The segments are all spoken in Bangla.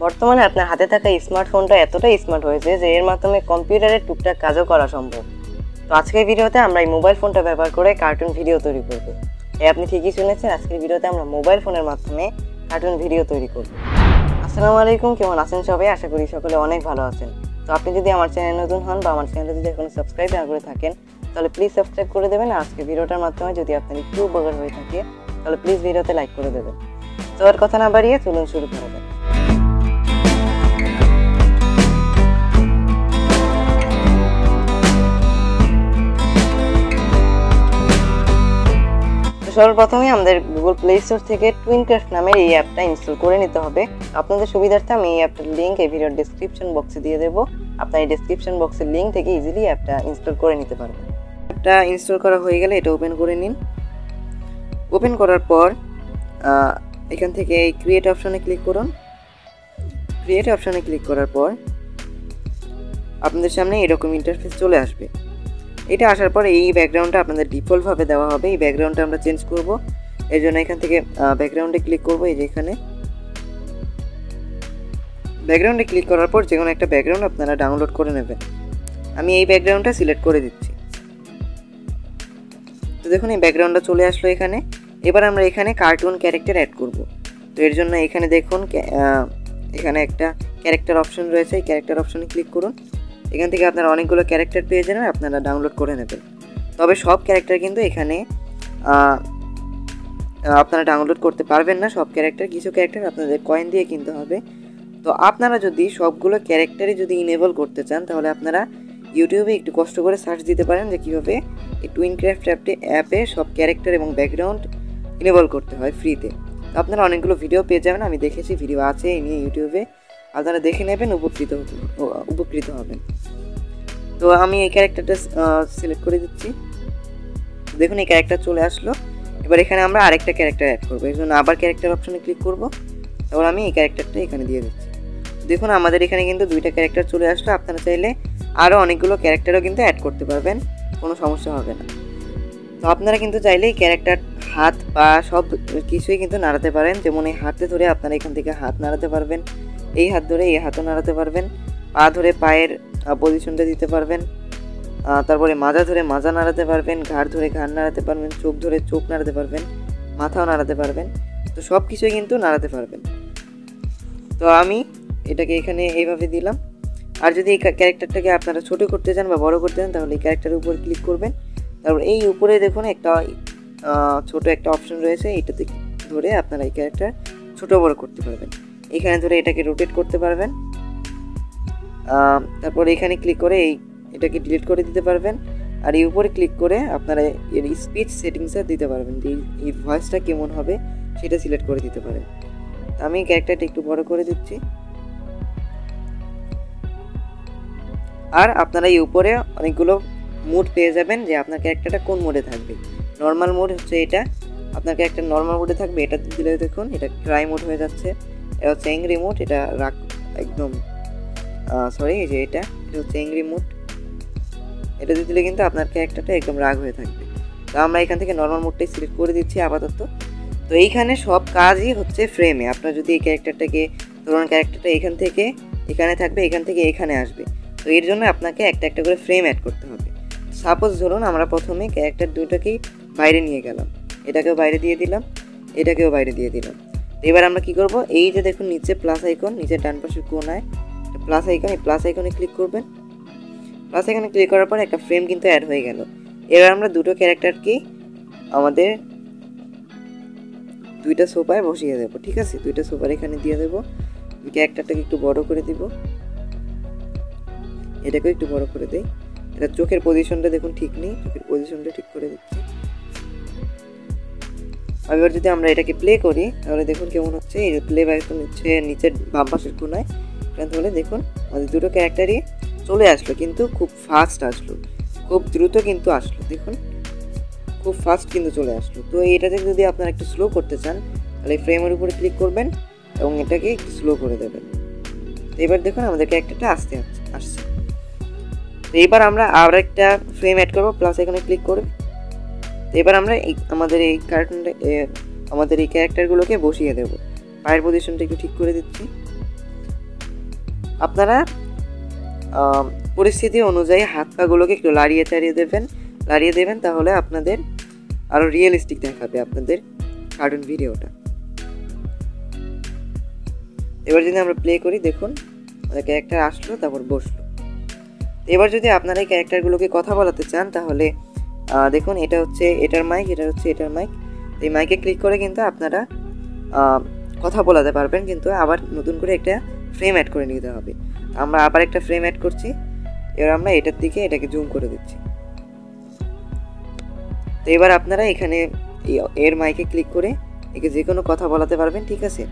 বর্তমানে আপনার হাতে থাকা স্মার্টফোনটা এতটাই স্মার্ট হয়েছে যে এর মাধ্যমে কম্পিউটারের টুকটাক কাজও করা সম্ভব। তো আজকের ভিডিওতে আমরা এই মোবাইল ফোনটা ব্যবহার করে কার্টুন ভিডিও তৈরি করব। আপনি ঠিকই শুনেছেন, আজকের ভিডিওতে আমরা মোবাইল ফোনের মাধ্যমে কার্টুন ভিডিও তৈরি করব। আসসালামু আলাইকুম, কেমন আছেন সবাই? আশা করি সকলে অনেক ভালো আছেন। তো আপনি যদি আমার চ্যানেল নতুন হন বা আমার চ্যানেলটা যদি এখনো সাবস্ক্রাইব না করে থাকেন তাহলে প্লিজ সাবস্ক্রাইব করে দেবেন। আর আজকে ভিডিওটার মাধ্যমে যদি আপনার একটু উপকার হয়ে থাকে তাহলে প্লিজ ভিডিওতে লাইক করে দেবেন। তো আর কথা না বাড়িয়ে চলুন শুরু করা যাক। সর্বপ্রথমে আমাদের গুগল প্লে স্টোর থেকে TweenCraft নামের এই অ্যাপটা ইনস্টল করে নিতে হবে। আপনাদের সুবিধার্থে আমি এই অ্যাপটার লিঙ্ক এই ভিডিওর ডেসক্রিপশন বক্সে দিয়ে দেবো। আপনার এই ডেসক্রিপশন বক্সের লিঙ্ক থেকে ইজিলি অ্যাপটা ইনস্টল করে নিতে পারবেন। অ্যাপটা ইনস্টল করা হয়ে গেলে এটা ওপেন করে নিন। ওপেন করার পর এখান থেকে এই ক্রিয়েট অপশনে ক্লিক করুন। ক্রিয়েট অপশনে ক্লিক করার পর আপনাদের সামনে এরকম ইন্টারফেস চলে আসবে। এটা আসার পর এই ব্যাকগ্রাউন্ডটা আপনাদের ডিফল্টভাবে দেওয়া হবে। এই ব্যাকগ্রাউন্ডটা আমরা চেঞ্জ করব, এর জন্য এখান থেকে ব্যাকগ্রাউন্ডে ক্লিক করব। এই যে এখানে ব্যাকগ্রাউন্ডে ক্লিক করার পর যে কোনো একটা ব্যাকগ্রাউন্ড আপনারা ডাউনলোড করে নেবেন। আমি এই ব্যাকগ্রাউন্ডটা সিলেক্ট করে দিচ্ছি। তো দেখুন এই ব্যাকগ্রাউন্ডটা চলে আসলো এখানে। এবার আমরা এখানে কার্টুন ক্যারেক্টার অ্যাড করব। তো এর জন্য এখানে দেখুন এখানে একটা ক্যারেক্টার অপশন রয়েছে, এই ক্যারেক্টার অপশনে ক্লিক করুন। এখান থেকে আপনারা অনেকগুলো ক্যারেক্টার পেয়ে যাবেন, আপনারা ডাউনলোড করে নেবেন। তবে সব ক্যারেক্টার কিন্তু এখানে আপনারা ডাউনলোড করতে পারবেন না। সব ক্যারেক্টার, কিছু ক্যারেক্টার আপনাদের কয়েন দিয়ে কিনতে হবে। তো আপনারা যদি সবগুলো ক্যারেক্টারই যদি ইনেবল করতে চান তাহলে আপনারা ইউটিউবে একটু কষ্ট করে সার্চ দিতে পারেন যে কীভাবে এই TweenCraft অ্যাপে সব ক্যারেক্টার এবং ব্যাকগ্রাউন্ড ইনেবল করতে হয় ফ্রিতে। তো আপনারা অনেকগুলো ভিডিও পেয়ে যাবেন, আমি দেখেছি, ভিডিও আছে এই নিয়ে ইউটিউবে, আপনারা দেখে নেবেন, উপকৃত হবেন। তো আমি এই ক্যারেক্টারটা সিলেক্ট করে দিচ্ছি। দেখুন এই ক্যারেক্টার চলে আসলো। এবার এখানে আমরা আরেকটা ক্যারেক্টার অ্যাড করবো, এর জন্য আবার ক্যারেক্টার অপশনে ক্লিক করব। তারপর আমি এই ক্যারেক্টারটা এখানে দিয়ে দিচ্ছি। দেখুন আমাদের এখানে কিন্তু দুইটা ক্যারেক্টার চলে আসলো। আপনারা চাইলে আরও অনেকগুলো ক্যারেক্টারও কিন্তু অ্যাড করতে পারবেন, কোনো সমস্যা হবে না। তো আপনারা কিন্তু চাইলে এই ক্যারেক্টার হাত পা সব কিছুই কিন্তু নাড়াতে পারেন। যেমন এই হাতে ধরে আপনারা এখান থেকে হাত নাড়াতে পারবেন, এই হাত ধরে এই হাতও নাড়াতে পারবেন, পা ধরে পায়ের পজিশনটা দিতে পারবেন, তারপরে মাজা ধরে মাজা নাড়াতে পারবেন, ঘাড় ধরে ঘাড় নাড়াতে পারবেন, চোখ ধরে চোখ নাড়াতে পারবেন, মাথাও নাড়াতে পারবেন। তো সব কিছুই কিন্তু নাড়াতে পারবেন। তো আমি এটাকে এখানে এইভাবে দিলাম। আর যদি এই ক্যারেক্টারটাকে আপনারা ছোট করতে চান বা বড় করতে চান তাহলে এই ক্যারেক্টারের উপর ক্লিক করবেন। তারপর এই উপরে দেখুন একটা ছোট একটা অপশন রয়েছে, এইটাতে ধরে আপনারা এই ক্যারেক্টার ছোট বড় করতে পারবেন। এখানে ধরে এটাকে রোটেট করতে পারবেন। তারপর এখানে ক্লিক করে এটাকে ডিলিট করে দিতে পারবেন। আর এই উপরে ক্লিক করে আপনারা এর স্পিচ সেটিংসে দিতে পারবেন, এই ভয়েসটা কেমন হবে সেটা সিলেক্ট করে দিতে পারেন। আমি ক্যারেক্টারটা একটু বড় করে দিচ্ছি। আর আপনারা এই উপরে অনেকগুলো মুড পেয়ে যাবেন যে আপনার ক্যারেক্টারটা কোন মোডে থাকবে। নর্মাল মোড হচ্ছে এটা, আপনার ক্যারেক্টার নর্মাল মোডে থাকবে। এটা দিলে দেখুন এটা ক্রাই মোড হয়ে যাচ্ছে। এটা হচ্ছে অ্যাংরি মোড, এটা রাগ একদম এই যে এটা হচ্ছে অ্যাংরি মোড। এটা দিলে কিন্তু আপনার ক্যারেক্টারটা একদম রাগ হয়ে থাকবে। তো আমরা এখান থেকে নর্মাল মোডটাই সিলেক্ট করে দিচ্ছি আপাতত। তো এইখানে সব কাজই হচ্ছে ফ্রেমে। আপনার যদি এই ক্যারেক্টারটাকে ধরুন ক্যারেক্টারটা এখান থেকে এখানে থাকবে, এখান থেকে এখানে আসবে। তো এর জন্য আপনাকে একটা একটা করে ফ্রেম অ্যাড করতে হবে। সাপোজ ধরুন আমরা প্রথমে ক্যারেক্টার দুটোকেই বাইরে নিয়ে গেলাম, এটাকেও বাইরে দিয়ে দিলাম, এটাকেও বাইরে দিয়ে দিলাম। তো এবার আমরা কি করব, এই যে দেখুন নিচে প্লাস আইকন, নিচে ডান পাশের কোণায় প্লাস আইকন, এই প্লাস আইকনে ক্লিক করবেন। প্লাস আইকনে ক্লিক করার পর একটা ফ্রেম কিন্তু অ্যাড হয়ে গেল। এবার আমরা দুটো ক্যারেক্টারকেই আমাদের দুইটা সোফায় বসিয়ে দেবো। ঠিক আছে, দুইটা সোফার এখানে দিয়ে দেবো। ক্যারেক্টারটাকে একটু বড় করে দিব, এটাকে একটু বড় করে দেই। এটা চোখের পজিশনটা দেখুন ঠিক নেই, চোখের পজিশনটা ঠিক করে দিচ্ছি। এবার যদি আমরা এটাকে প্লে করি তাহলে দেখুন কেমন হচ্ছে। এই প্লে বাটন হচ্ছে নিচের বাম পাশের কোণায়, তাহলে দেখুন আমাদের দুটো ক্যারেক্টারই চলে আসলো, কিন্তু খুব ফাস্ট আসলো, খুব দ্রুত কিন্তু আসলো। দেখুন খুব ফাস্ট কিন্তু চলে আসলো। তো এটাতে যদি আপনারা একটু স্লো করতে চান তাহলে ফ্রেমের উপরে ক্লিক করবেন এবং এটাকে একটু স্লো করে দেবেন। তো এবার দেখুন আমাদের ক্যারেক্টারটা আসছে। তো এবার আমরা আর একটা ফ্রেম অ্যাড করবো, প্লাস এখানে ক্লিক করব। তো এবার আমরা আমাদের এই ক্যারেক্টারগুলোকে বসিয়ে দেব। পায়ের পজিশনটা একটু ঠিক করে দিচ্ছি। আপনারা পরিস্থিতি অনুযায়ী হাত পাগুলোকে একটু লাড়িয়ে দেবেন, তাহলে আপনাদের আরও রিয়েলিস্টিক দেখাবে আপনাদের কার্টুন ভিডিওটা। এবার যদি আমরা প্লে করি, দেখুন আমাদের ক্যারেক্টার আসলো, তারপর বসলো। এবার যদি আপনারা এই ক্যারেক্টারগুলোকে কথা বলাতে চান, তাহলে দেখুন এটা হচ্ছে এটার মাইক, এটা হচ্ছে এটার মাইক। এই মাইকে ক্লিক করে কিন্তু আপনারা কথা বলাতে পারবেন, কিন্তু আবার নতুন করে একটা ফ্রেম অ্যাড করে নিতে হবে। আমরা আবার একটা ফ্রেম অ্যাড করছি। এবার আমরা এটার দিকে এটাকে জুম করে দিচ্ছি। তো এবার আপনারা এখানে এর মাইকে ক্লিক করে একে যে কোনো কথা বলাতে পারবেন, ঠিক আছে?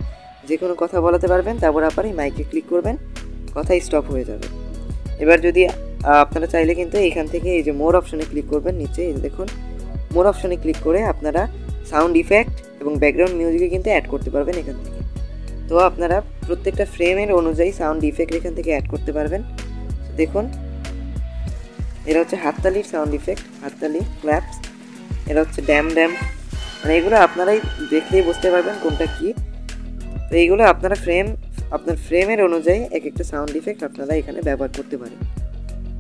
যে কোনো কথা বলাতে পারবেন, তারপর আবার এই মাইকে ক্লিক করবেন, কথা স্টপ হয়ে যাবে। এবার যদি আপনারা চাইলে কিন্তু এখান থেকে এই যে মোর অপশনে ক্লিক করবেন, নিচে এই দেখুন মোর অপশনে ক্লিক করে আপনারা সাউন্ড ইফেক্ট এবং ব্যাকগ্রাউন্ড মিউজিকে কিন্তু অ্যাড করতে পারবেন এখান থেকে। তো আপনারা প্রত্যেকটা ফ্রেমের অনুযায়ী সাউন্ড ইফেক্ট এখান থেকে অ্যাড করতে পারবেন। দেখুন এটা হচ্ছে হাততালির সাউন্ড ইফেক্ট, হাততালি, ক্ল্যাপস। এটা হচ্ছে ড্যাম, মানে এগুলো আপনারাই দেখলেই বুঝতে পারবেন কোনটা কি। তো এইগুলো আপনারা আপনার ফ্রেমের অনুযায়ী এক একটা সাউন্ড ইফেক্ট আপনারা এখানে ব্যবহার করতে পারেন।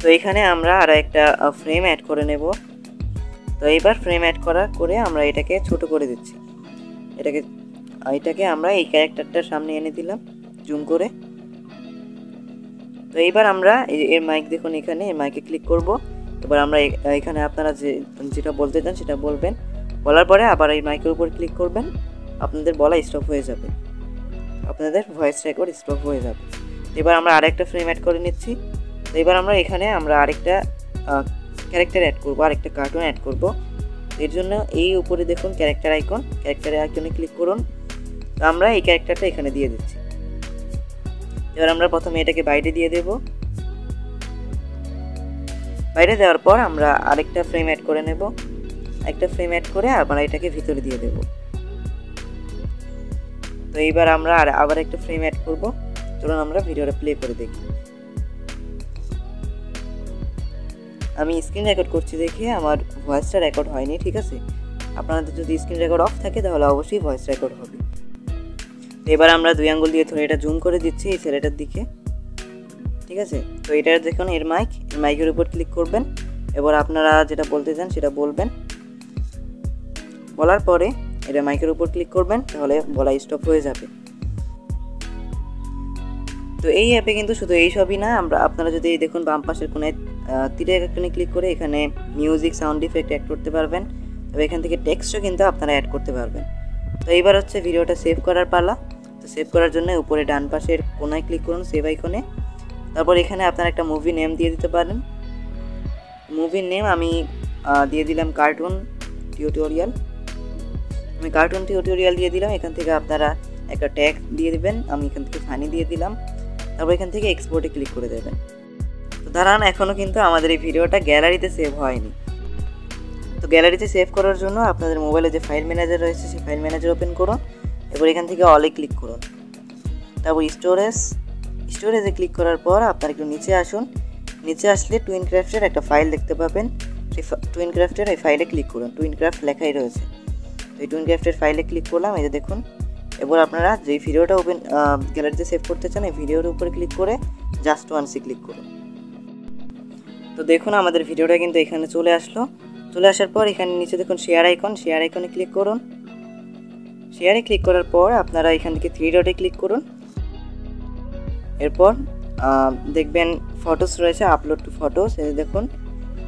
তো এখানে আমরা আরও একটা ফ্রেম অ্যাড করে নেব। তো এইবার ফ্রেম অ্যাড করে আমরা এটাকে ছোট করে দিচ্ছি। এটাকে আমরা এই ক্যারেক্টারটার সামনে এনে দিলাম জুম করে। তো এইবার আমরা এর মাইক দেখুন, এখানে এর মাইকে ক্লিক করব। এবার আমরা এখানে আপনারা যেটা বলতে চান সেটা বলবেন, বলার পরে আবার এই মাইকের উপর ক্লিক করবেন, আপনাদের বলা স্টপ হয়ে যাবে, আপনাদের ভয়েস রেকর্ড স্টপ হয়ে যাবে। এবার আমরা আরেকটা ফ্রেম অ্যাড করে নিচ্ছি। তো এবার আমরা এখানে আরেকটা ক্যারেক্টার অ্যাড করব, আরেকটা কার্টুন অ্যাড করব। এর জন্য এই উপরে দেখুন ক্যারেক্টার আইকনে ক্লিক করুন। তো আমরা এই ক্যারেক্টারটা এখানে দিয়ে দিচ্ছি। এবার আমরা প্রথমে এটাকে বাইরে দিয়ে দেব। বাইরে দেওয়ার পর আমরা আরেকটা ফ্রেম অ্যাড করে নেব। একটা ফ্রেম অ্যাড করে আমরা এটাকে ভিতরে দিয়ে দেব। তো এইবার আমরা আবার একটা ফ্রেম অ্যাড করব। চলুন আমরা ভিডিওটা প্লে করে দেখি। আমি স্ক্রিন রেকর্ড করছি দেখে আমার ভয়েসটা রেকর্ড হয়নি, ঠিক আছে? আপনাদের যদি স্ক্রিন রেকর্ড অফ থাকে তাহলে অবশ্যই ভয়েস রেকর্ড হবে। এবার আমরা 2 আঙ্গুল দিয়ে ধরে এটা জুম করে দিচ্ছি এই ছেলেটার দিকে, ঠিক আছে? তো এটা দেখুন এর মাইকের উপর ক্লিক করবেন। এবার আপনারা যেটা বলতে চান সেটা বলবেন, বলার পরে এটা মাইকের উপর ক্লিক করবেন, তাহলে বলা স্টপ হয়ে যাবে। তো এই অ্যাপে কিন্তু শুধু এই সবই না, আপনারা যদি দেখুন বাম পাশের কোণায় তীরের আইকনে ক্লিক করে এখানে মিউজিক, সাউন্ড ইফেক্ট অ্যাড করতে পারবেন। তবে এখান থেকে টেক্সটও কিন্তু আপনারা অ্যাড করতে পারবেন। তো এইবার হচ্ছে ভিডিওটা সেভ করার পালা। তো সেভ করার জন্য উপরে ডান পাশের কোণায় ক্লিক করুন, সেভ আইকনে। তারপর এখানে আপনারা একটা মুভি নেম দিয়ে দিতে পারেন। মুভির নেম আমি দিয়ে দিলাম কার্টুন টিউটোরিয়াল। আমি কার্টুন টিউটোরিয়াল দিয়ে দিলাম। এখান থেকে আপনারা একটা ট্যাগ দিয়ে দিবেন, আমি এখান থেকে ফানি দিয়ে দিলাম। তারপর এখান থেকে এক্সপোর্টে ক্লিক করে দেবেন। তো দাঁড়ান, এখনও কিন্তু আমাদের এই ভিডিওটা গ্যালারিতে সেভ হয়নি। তো গ্যালারিতে সেভ করার জন্য আপনাদের মোবাইলে যে ফাইল ম্যানেজার রয়েছে সেই ফাইল ম্যানেজার ওপেন করুন। এবার এখান থেকে অলে ক্লিক করুন। তারপর স্টোরেজে ক্লিক করার পর আপনারা একটু নিচে আসুন। নিচে আসলে টুইনক্রাফটের একটা ফাইল দেখতে পাবেন। সেই টুইনক্রাফটের এই ফাইলে ক্লিক করুন। টুইনক্রাফট লেখাই রয়েছে। তো এই টুইনক্রাফটের ফাইলে ক্লিক করলাম, এই যে দেখুন। এবার আপনারা যেই ভিডিওটা গ্যালারিতে সেভ করতে চান এই ভিডিওর উপরে ক্লিক করে জাস্ট ওয়ান্সে ক্লিক করুন। তো দেখুন আমাদের ভিডিওটা কিন্তু এখানে চলে আসলো। চলে আসার পর এখানে নিচে দেখুন শেয়ার আইকনে ক্লিক করুন। শেয়ারে ক্লিক করার পর আপনারা এখান থেকে 3 ডটে ক্লিক করুন। এরপর দেখবেন ফটোস রয়েছে, আপলোড টু ফটোস। এই দেখুন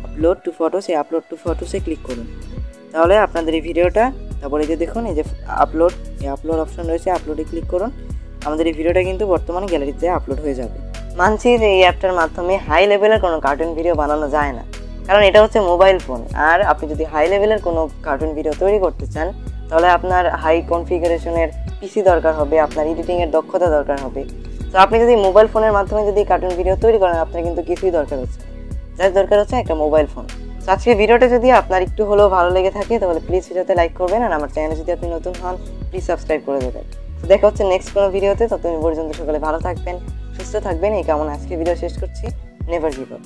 আপলোড টু ফটোস, এই আপলোড টু ফটোসে ক্লিক করুন। তাহলে আপনাদের এই ভিডিওটা, তারপরে এই যে দেখুন এই যে আপলোড অপশন রয়েছে, আপলোডে ক্লিক করুন। আমাদের এই ভিডিওটা কিন্তু বর্তমানে গ্যালারিতে আপলোড হয়ে যাবে। মানছি যে এই অ্যাপটার মাধ্যমে হাই লেভেলের কোনো কার্টুন ভিডিও বানানো যায় না, কারণ এটা হচ্ছে মোবাইল ফোন। আর আপনি যদি হাই লেভেলের কোনো কার্টুন ভিডিও তৈরি করতে চান তাহলে আপনার হাই কনফিগারেশনের পিসি দরকার হবে, আপনার এডিটিংয়ের দক্ষতা দরকার হবে। তো আপনি যদি মোবাইল ফোনের মাধ্যমে যদি কার্টুন ভিডিও তৈরি করেন আপনার কিন্তু কিছুই দরকার হচ্ছে না, যার দরকার হচ্ছে একটা মোবাইল ফোন। তো আজকের ভিডিওটা যদি আপনার একটু হলেও ভালো লেগে থাকে তাহলে প্লিজ ভিডিওতে লাইক করবেন, আর আমার চ্যানেলে যদি আপনি নতুন হন প্লিজ সাবস্ক্রাইব করে দেবেন। তো দেখা হচ্ছে নেক্সট কোনো ভিডিওতে। ততদিন পর্যন্ত সকলে ভালো থাকবেন, সুস্থ থাকবেন এই কামনা আজকে ভিডিও শেষ করছি। Never give up.